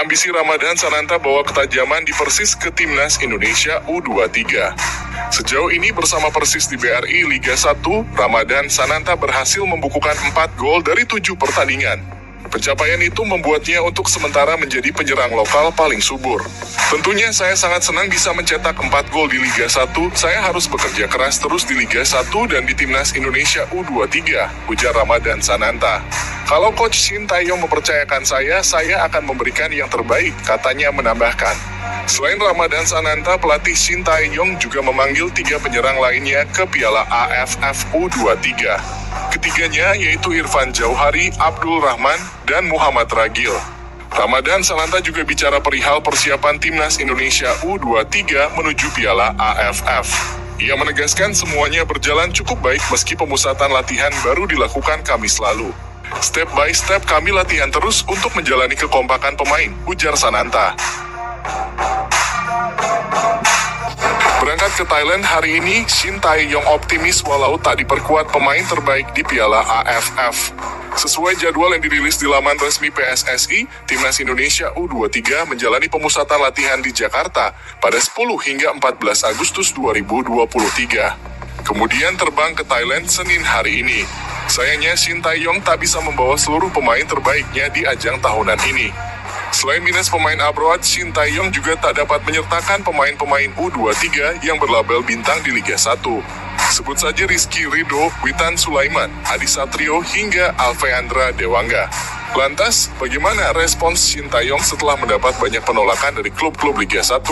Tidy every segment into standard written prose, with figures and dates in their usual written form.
Ambisi Ramadhan Sananta bawa ketajaman di Persis ke Timnas Indonesia U23. Sejauh ini bersama Persis di BRI Liga 1, Ramadhan Sananta berhasil membukukan 4 gol dari 7 pertandingan. Pencapaian itu membuatnya untuk sementara menjadi penyerang lokal paling subur. Tentunya saya sangat senang bisa mencetak 4 gol di Liga 1, saya harus bekerja keras terus di Liga 1 dan di Timnas Indonesia U23, ujar Ramadhan Sananta. Kalau Coach Shin Tae-yong mempercayakan saya akan memberikan yang terbaik, katanya menambahkan. Selain Ramadhan Sananta, pelatih Shin Tae-yong juga memanggil 3 penyerang lainnya ke Piala AFF U23. Ketiganya yaitu Irfan Jauhari, Abdul Rahman, dan Muhammad Ragil. Ramadhan Sananta juga bicara perihal persiapan Timnas Indonesia U23 menuju Piala AFF. Ia menegaskan semuanya berjalan cukup baik meski pemusatan latihan baru dilakukan Kamis lalu. Step by step kami latihan terus untuk menjalani kekompakan pemain, ujar Sananta. Berangkat ke Thailand hari ini, Shin Tae-yong optimis walau tak diperkuat pemain terbaik di Piala AFF. Sesuai jadwal yang dirilis di laman resmi PSSI, Timnas Indonesia U23 menjalani pemusatan latihan di Jakarta pada 10 hingga 14 Agustus 2023. Kemudian terbang ke Thailand Senin hari ini. Sayangnya Shin Tae-yong tak bisa membawa seluruh pemain terbaiknya di ajang tahunan ini. Selain minus pemain abroad, Shin Tae-yong juga tak dapat menyertakan pemain-pemain U23 yang berlabel bintang di Liga 1. Sebut saja Rizky Ridho, Witan Sulaiman, Adi Satrio, hingga Alfeandra Dewangga. Lantas, bagaimana respons Shin Tae-yong setelah mendapat banyak penolakan dari klub-klub Liga 1?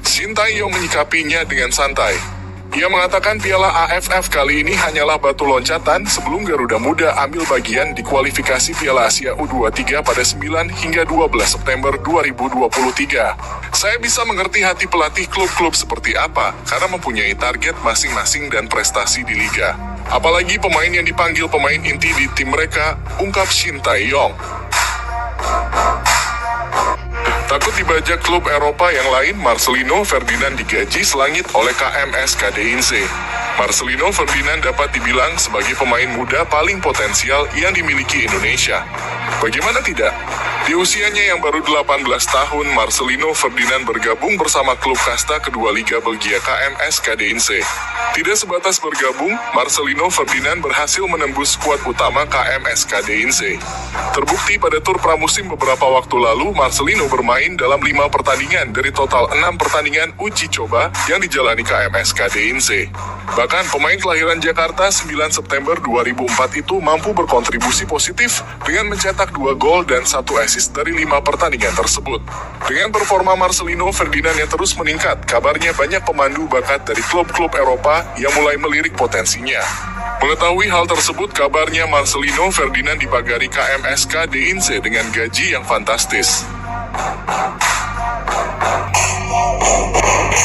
Shin Tae-yong menyikapinya dengan santai. Ia mengatakan Piala AFF kali ini hanyalah batu loncatan sebelum Garuda Muda ambil bagian di kualifikasi Piala Asia U23 pada 9 hingga 12 September 2023. Saya bisa mengerti hati pelatih klub-klub seperti apa, karena mempunyai target masing-masing dan prestasi di liga. Apalagi pemain yang dipanggil pemain inti di tim mereka, ungkap Shin Tae-yong. Takut dibajak klub Eropa yang lain, Marcelino Ferdinand digaji selangit oleh KMS Kadeinze. Marcelino Ferdinand dapat dibilang sebagai pemain muda paling potensial yang dimiliki Indonesia. Bagaimana tidak? Di usianya yang baru 18 tahun, Marcelino Ferdinand bergabung bersama klub kasta kedua Liga Belgia KMS Kadeinze. Tidak sebatas bergabung, Marcelino Ferdinand berhasil menembus skuad utama KMS Kadeinze. Terbukti pada tur pramusim beberapa waktu lalu, Marcelino bermain dalam 5 pertandingan dari total 6 pertandingan uji coba yang dijalani KMS Kadeinze. Bahkan pemain kelahiran Jakarta 9 September 2004 itu mampu berkontribusi positif dengan mencetak 2 gol dan 1 assist dari 5 pertandingan tersebut. Dengan performa Marcelino Ferdinand yang terus meningkat, kabarnya banyak pemandu bakat dari klub-klub Eropa yang mulai melirik potensinya. Mengetahui hal tersebut, kabarnya Marcelino Ferdinand dipagari KMS Kadeinze dengan gaji yang fantastis.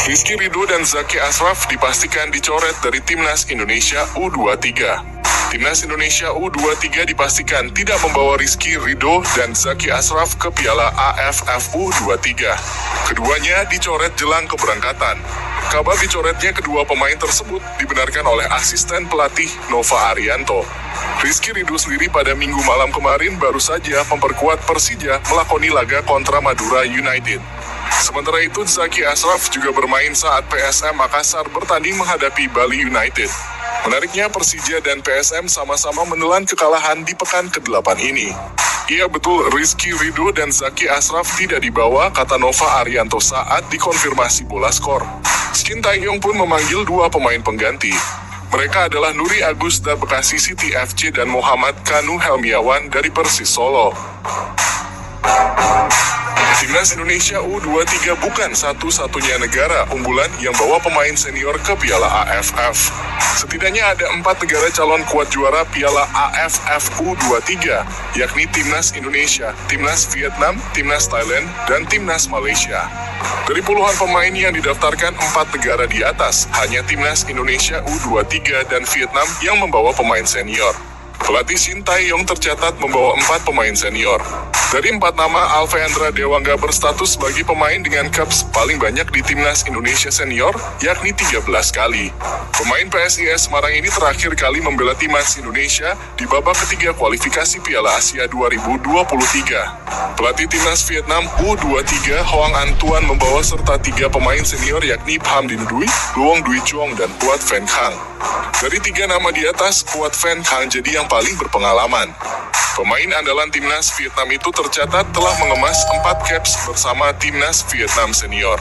Rizky Ridho dan Zaki Ashraf dipastikan dicoret dari Timnas Indonesia U23. Timnas Indonesia U23 dipastikan tidak membawa Rizky Ridho dan Zaki Ashraf ke Piala AFF U23. Keduanya dicoret jelang keberangkatan. Kabar dicoretnya kedua pemain tersebut dibenarkan oleh asisten pelatih Nova Arianto. Rizky Ridho sendiri pada Minggu malam kemarin baru saja memperkuat Persija melakoni laga kontra Madura United. Sementara itu, Zaki Ashraf juga bermain saat PSM Makassar bertanding menghadapi Bali United. Menariknya, Persija dan PSM sama-sama menelan kekalahan di pekan ke-8 ini. Iya betul, Rizky Ridho dan Zaki Ashraf tidak dibawa, kata Nova Arianto saat dikonfirmasi bola skor. Shin Tae-yong pun memanggil 2 pemain pengganti. Mereka adalah Nuri Agus dari Bekasi City FC dan Muhammad Kanu Helmiawan dari Persis Solo. Timnas Indonesia U23 bukan satu-satunya negara unggulan yang bawa pemain senior ke Piala AFF. Setidaknya ada 4 negara calon kuat juara Piala AFF U23, yakni Timnas Indonesia, Timnas Vietnam, Timnas Thailand, dan Timnas Malaysia. Dari puluhan pemain yang didaftarkan 4 negara di atas, hanya Timnas Indonesia U23 dan Vietnam yang membawa pemain senior. Pelatih Shin Tae-yong tercatat membawa 4 pemain senior. Dari 4 nama, Alvendra Dewangga berstatus sebagai pemain dengan caps paling banyak di timnas Indonesia senior, yakni 13 kali. Pemain PSIS Semarang ini terakhir kali membela timnas Indonesia di babak ketiga kualifikasi Piala Asia 2023. Pelatih timnas Vietnam U23 Hoang An Tuan membawa serta 3 pemain senior yakni Pham Dinh Duy, Luong Dui Chuong, dan Quat Van Khang. Dari 3 nama di atas, Quat Van Khang jadi yang paling berpengalaman. Pemain andalan timnas Vietnam itu tercatat telah mengemas 4 caps bersama timnas Vietnam senior.